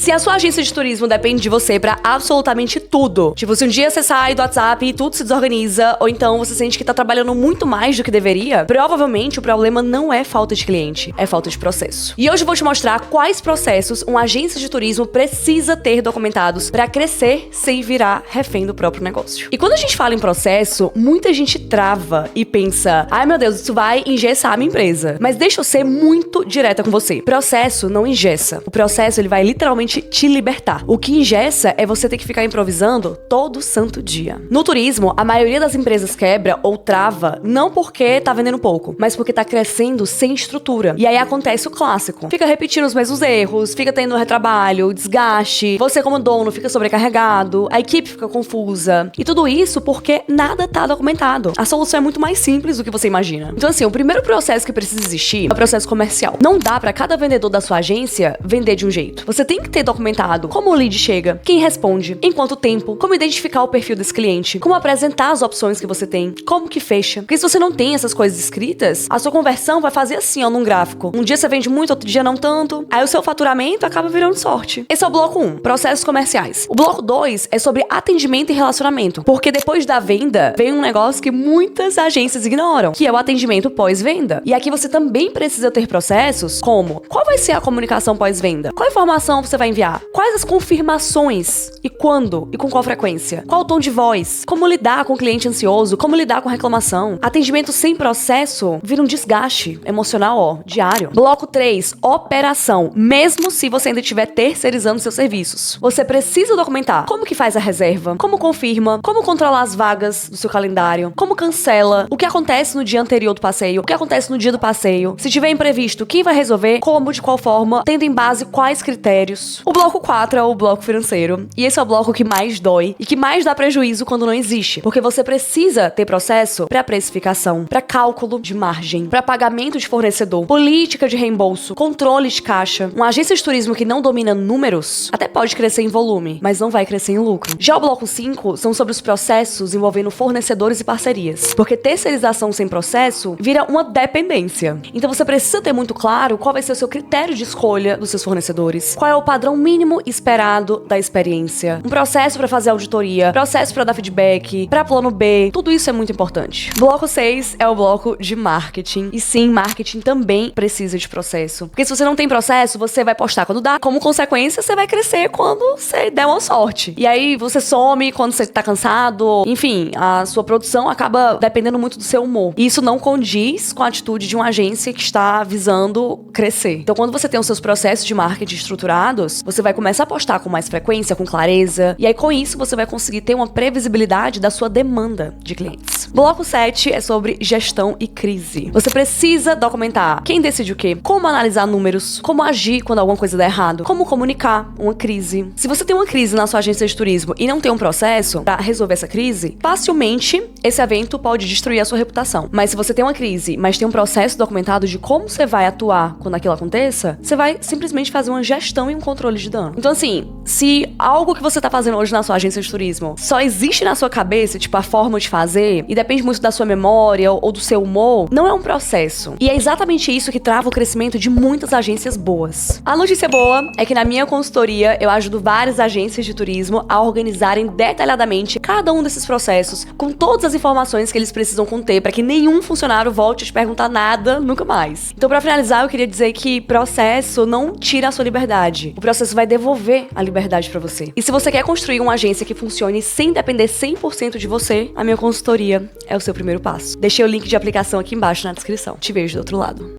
Se a sua agência de turismo depende de você pra absolutamente tudo, tipo, se um dia você sai do WhatsApp e tudo se desorganiza, ou então você sente que tá trabalhando muito mais do que deveria, provavelmente o problema não é falta de cliente, é falta de processo. E hoje eu vou te mostrar quais processos uma agência de turismo precisa ter documentados pra crescer sem virar refém do próprio negócio. E quando a gente fala em processo, muita gente trava e pensa, ai meu Deus, isso vai engessar a minha empresa. Mas deixa eu ser muito direta com você. Processo não engessa. O processo, ele vai literalmente te libertar. O que engessa é você ter que ficar improvisando todo santo dia. No turismo, a maioria das empresas quebra ou trava não porque tá vendendo pouco, mas porque tá crescendo sem estrutura. E aí acontece o clássico. Fica repetindo os mesmos erros, fica tendo retrabalho, desgaste, você como dono fica sobrecarregado, a equipe fica confusa. E tudo isso porque nada tá documentado. A solução é muito mais simples do que você imagina. Então assim, o primeiro processo que precisa existir é o processo comercial. Não dá pra cada vendedor da sua agência vender de um jeito. Você tem que ter documentado como o lead chega, quem responde, em quanto tempo, como identificar o perfil desse cliente, como apresentar as opções que você tem, como que fecha. Porque se você não tem essas coisas escritas, a sua conversão vai fazer assim, ó, num gráfico. Um dia você vende muito, outro dia não tanto. Aí o seu faturamento acaba virando sorte. Esse é o bloco 1, processos comerciais. O bloco 2 é sobre atendimento e relacionamento. Porque depois da venda, vem um negócio que muitas agências ignoram, que é o atendimento pós-venda. E aqui você também precisa ter processos como: qual vai ser a comunicação pós-venda? Qual informação você vai enviar? Quais as confirmações? E quando? E com qual frequência? Qual o tom de voz? Como lidar com o cliente ansioso? Como lidar com reclamação? Atendimento sem processo vira um desgaste emocional, ó, diário. Bloco 3, operação. Mesmo se você ainda estiver terceirizando seus serviços, você precisa documentar como que faz a reserva, como confirma, como controlar as vagas do seu calendário, como cancela, o que acontece no dia anterior do passeio, o que acontece no dia do passeio, se tiver imprevisto, quem vai resolver, como, de qual forma, tendo em base quais critérios. O bloco 4 é o bloco financeiro, e esse é o bloco que mais dói e que mais dá prejuízo quando não existe, porque você precisa ter processo para precificação, para cálculo de margem, para pagamento de fornecedor, política de reembolso, controle de caixa. Uma agência de turismo que não domina números até pode crescer em volume, mas não vai crescer em lucro. Já o bloco 5 são sobre os processos envolvendo fornecedores e parcerias, porque terceirização sem processo vira uma dependência. Então você precisa ter muito claro qual vai ser o seu critério de escolha dos seus fornecedores, qual é o padrão mínimo esperado da experiência, um processo para fazer auditoria, processo para dar feedback, para plano B, tudo isso é muito importante. Bloco 6 é o bloco de marketing, e sim, marketing também precisa de processo, porque se você não tem processo, você vai postar quando dá, como consequência, você vai crescer quando você der uma sorte. E aí você some quando você tá cansado, enfim, a sua produção acaba dependendo muito do seu humor. E isso não condiz com a atitude de uma agência que está visando crescer. Então, quando você tem os seus processos de marketing estruturados, você vai começar a postar com mais frequência, com clareza, e aí com isso você vai conseguir ter uma previsibilidade da sua demanda de clientes. Bloco 7 é sobre gestão e crise. Você precisa documentar quem decide o quê, como analisar números, como agir quando alguma coisa der errado, como comunicar uma crise. Se você tem uma crise na sua agência de turismo e não tem um processo para resolver essa crise, facilmente esse evento pode destruir a sua reputação. Mas se você tem uma crise, mas tem um processo documentado de como você vai atuar quando aquilo aconteça, você vai simplesmente fazer uma gestão e um controle de dano. Então assim, se algo que você tá fazendo hoje na sua agência de turismo só existe na sua cabeça, tipo a forma de fazer, e depende muito da sua memória ou do seu humor, não é um processo. E é exatamente isso que trava o crescimento de muitas agências boas. A notícia boa é que na minha consultoria eu ajudo várias agências de turismo a organizarem detalhadamente cada um desses processos, com todas as informações que eles precisam conter para que nenhum funcionário volte a te perguntar nada nunca mais. Então, para finalizar, eu queria dizer que processo não tira a sua liberdade. O processo vai devolver a liberdade para você. E se você quer construir uma agência que funcione sem depender 100% de você, a minha consultoria é o seu primeiro passo. Deixei o link de aplicação aqui embaixo na descrição. Te vejo do outro lado.